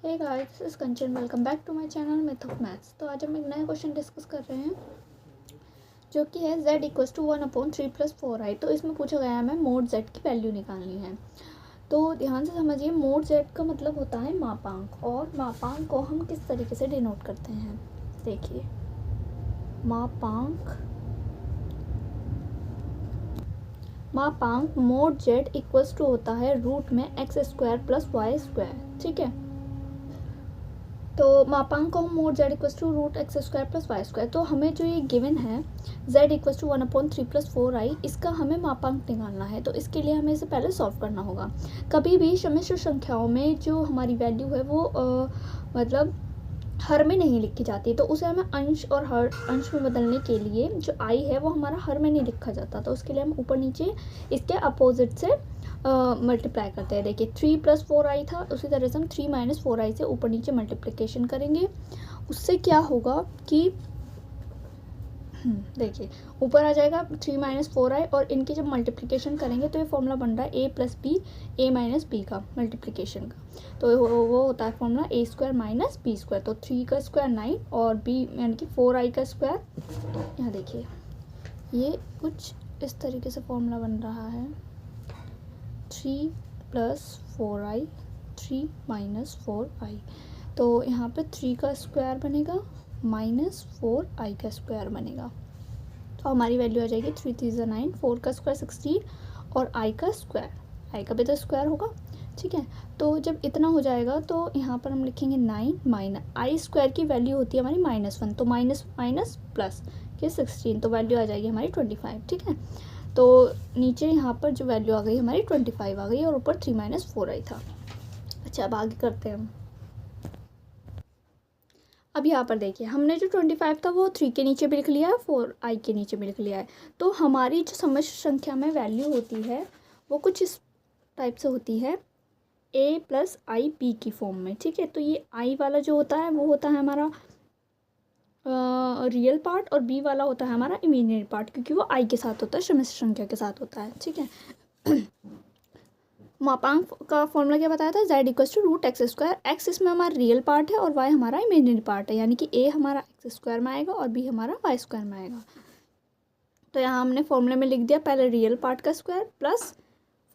Hey guys, this is Kanchan. Welcome back to my channel math of maths. तो आज हम एक नया क्वेश्चन डिस्कस कर रहे हैं जो कि है z इक्वल्स टू 1/3 + 4i। तो इसमें पूछा गया है हमें मोड z की वैल्यू निकालनी है। तो ध्यान से समझिए, मोड z का मतलब होता है मापांक, और मापांक को हम किस तरीके से डिनोट करते हैं। देखिए, मापांक मोड z इक्वल्स टू होता है रूट में x² + y²। ठीक है, तो मापांक को हम mod z equals to root x² + y²। तो हमें जो ये गिवन है z इक्वल्स टू 1/3 + 4i, इसका हमें मापांक निकालना है। तो इसके लिए हमें इसे पहले सॉल्व करना होगा। कभी भी सम्मिश्र संख्याओं में जो हमारी वैल्यू है वो मतलब हर में नहीं लिखी जाती, तो उसे हमें अंश और हर अंश में बदलने के लिए जो आई है वो हमारा हर में नहीं लिखा जाता, तो उसके लिए हम ऊपर नीचे इसके अपोजिट से मल्टीप्लाई करते हैं। देखिए 3 + 4i था, उसी तरह से हम 3 - 4i से ऊपर नीचे मल्टीप्लिकेशन करेंगे। उससे क्या होगा कि देखिए ऊपर आ जाएगा 3 - 4i, और इनकी जब मल्टीप्लिकेशन करेंगे तो ये फॉर्मूला बन रहा है a + b, a - b का मल्टीप्लिकेशन का। तो वो होता है फॉर्मूला a² - b²। तो 3 का स्क्वायर 9 और b यानी कि 4i का स्क्वायर। यहाँ देखिए ये कुछ इस तरीके से फॉर्मूला बन रहा है, 3 + 4i, 3 - 4i। तो यहाँ पे 3 का स्क्वायर बनेगा -4i का स्क्वायर बनेगा। तो हमारी वैल्यू आ जाएगी 3 × 3 = 9, 4 का स्क्वायर 16 और i का स्क्वायर, i का भी तो स्क्वायर होगा। ठीक है, तो जब इतना हो जाएगा तो यहाँ पर हम लिखेंगे 9 - आई स्क्वायर की वैल्यू होती है हमारी -1, तो माइनस माइनस प्लस के 16, तो वैल्यू आ जाएगी हमारी 25। ठीक है, तो नीचे यहाँ पर जो वैल्यू आ गई हमारी 25 आ गई, और ऊपर 3 - 4i था। अच्छा, अब आगे करते हैं हम। अब यहाँ पर देखिए, हमने जो 25 था वो 3 के नीचे भी लिख लिया है, 4i के नीचे भी लिख लिया है। तो हमारी जो सम्मिश्र संख्या में वैल्यू होती है वो कुछ इस टाइप से होती है, a + ib की फॉर्म में। ठीक है, तो ये i वाला जो होता है वो होता है हमारा रियल पार्ट, और b वाला होता है हमारा इमेजिनरी पार्ट, क्योंकि वो i के साथ होता है, सम्मिश्र संख्या के साथ होता है। ठीक है, मापांक का फॉर्मूला क्या बताया था, z equals to root x²। x इसमें हमारा रियल पार्ट है और y हमारा इमेजिनरी पार्ट है, यानी कि a हमारा x² में आएगा और b हमारा y² में आएगा। तो यहाँ हमने फॉर्मूले में लिख दिया, पहले रियल पार्ट का स्क्वायर प्लस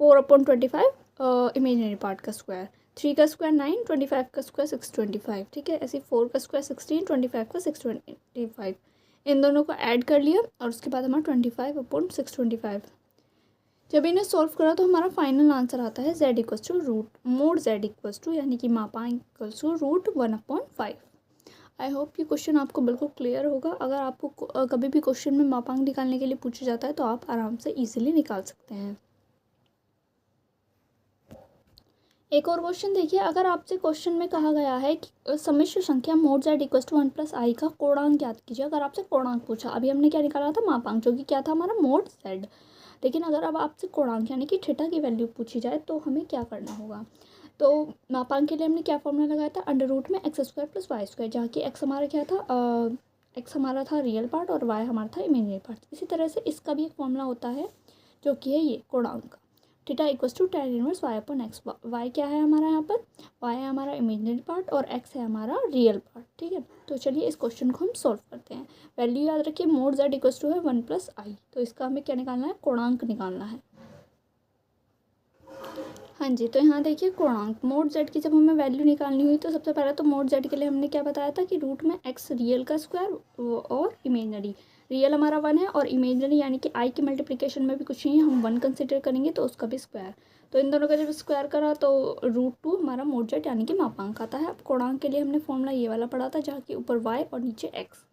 4/25 इमेजिनरी पार्ट का स्क्वायर। 3 का स्क्वायर 9, 25 का स्क्वायर 625। ठीक है, ऐसे 4 का स्क्वायर 16, 25 का 625। इन दोनों को ऐड कर लिया और उसके बाद हमारा 25/625। जब इन्हें सॉल्व करा तो हमारा फाइनल आंसर आता है z equals to root mod z equals to, यानी कि मापांक इक्वल्स टू √1/5। आई होप ये क्वेश्चन आपको बिल्कुल क्लियर होगा। अगर आपको कभी भी क्वेश्चन में मापांक निकालने के लिए पूछा जाता है तो आप आराम से इजीली निकाल सकते हैं। एक और क्वेश्चन देखिए, अगर आपसे क्वेश्चन में कहा गया है कि सम्मिश्र संख्या mod z equals to 1 + i का कोणांक ज्ञात कीजिए। अगर आपसे कोणांक पूछा, अभी हमने क्या निकाला था, मापांक, जो कि क्या था हमारा मोड z। लेकिन अगर अब आपसे कोणांक यानी कि थीटा की वैल्यू पूछी जाए तो हमें क्या करना होगा। तो मापांक के लिए हमने क्या फॉर्मूला लगाया था, अंडर रूट में x² + y², जहाँ की x हमारा क्या था, x हमारा था रियल पार्ट और y हमारा था इमेजिनरी पार्ट। इसी तरह से इसका भी एक फॉर्मूला होता है जो कि है ये कोणांक का, theta equals to tan inverse y/x। y क्या है हमारा, यहाँ पर y है हमारा इमेजिनरी पार्ट और x है हमारा रियल पार्ट। ठीक है, तो चलिए इस क्वेश्चन को हम सॉल्व करते हैं। वैल्यू याद रखिए, मोड z इक्वल्स टू है 1 + i, तो इसका हमें क्या निकालना है, कोणांक निकालना है। हाँ जी, तो यहाँ देखिए कोणांक मोड z की जब हमें वैल्यू निकालनी हुई तो सबसे पहले तो मोड z के लिए हमने क्या बताया था कि रूट में x रियल का स्क्वायर और इमेजिनरी। रियल हमारा 1 है और इमेजिनरी यानी कि i की मल्टीप्लिकेशन में भी कुछ नहीं है, हम 1 कंसिडर करेंगे तो उसका भी स्क्वायर। तो इन दोनों का जब स्क्वायर करा तो √2 हमारा मोड z यानी कि मापांक आता है। अब कोणांक के लिए हमने फॉर्मूला ये वाला पढ़ा था, जहाँ की ऊपर y और नीचे x।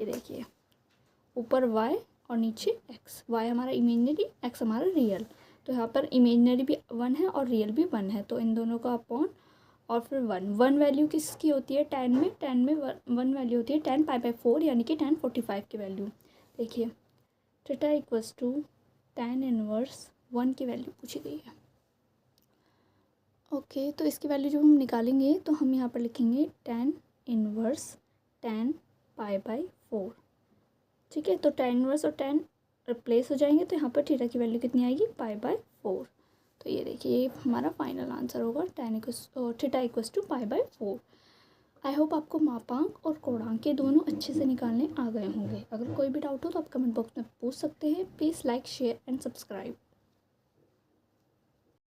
ये देखिए, ऊपर y और नीचे x, y हमारा इमेजिनरी, x हमारा रियल। तो यहाँ पर इमेजिनरी भी 1 है और रियल भी 1 है, तो इन दोनों का अपॉन और फिर 1 वैल्यू किसकी होती है, tan में 1 वैल्यू होती है tan π/4, यानी कि tan 45 की वैल्यू। देखिए theta equals to tan inverse 1 की वैल्यू पूछी गई है। ओके, तो इसकी वैल्यू जब हम निकालेंगे तो हम यहाँ पर लिखेंगे tan इनवर्स tan π/4। ठीक है, तो tan इनवर्स और tan रिप्लेस हो जाएंगे, तो यहाँ पर थीटा की वैल्यू कितनी आएगी, π/4। तो ये देखिए ये हमारा फाइनल आंसर होगा theta equals to π/4। I hope आपको मापांक और कोणांक ये दोनों अच्छे से निकालने आ गए होंगे। अगर कोई भी डाउट हो तो आप कमेंट बॉक्स में पूछ सकते हैं। Please like share and subscribe.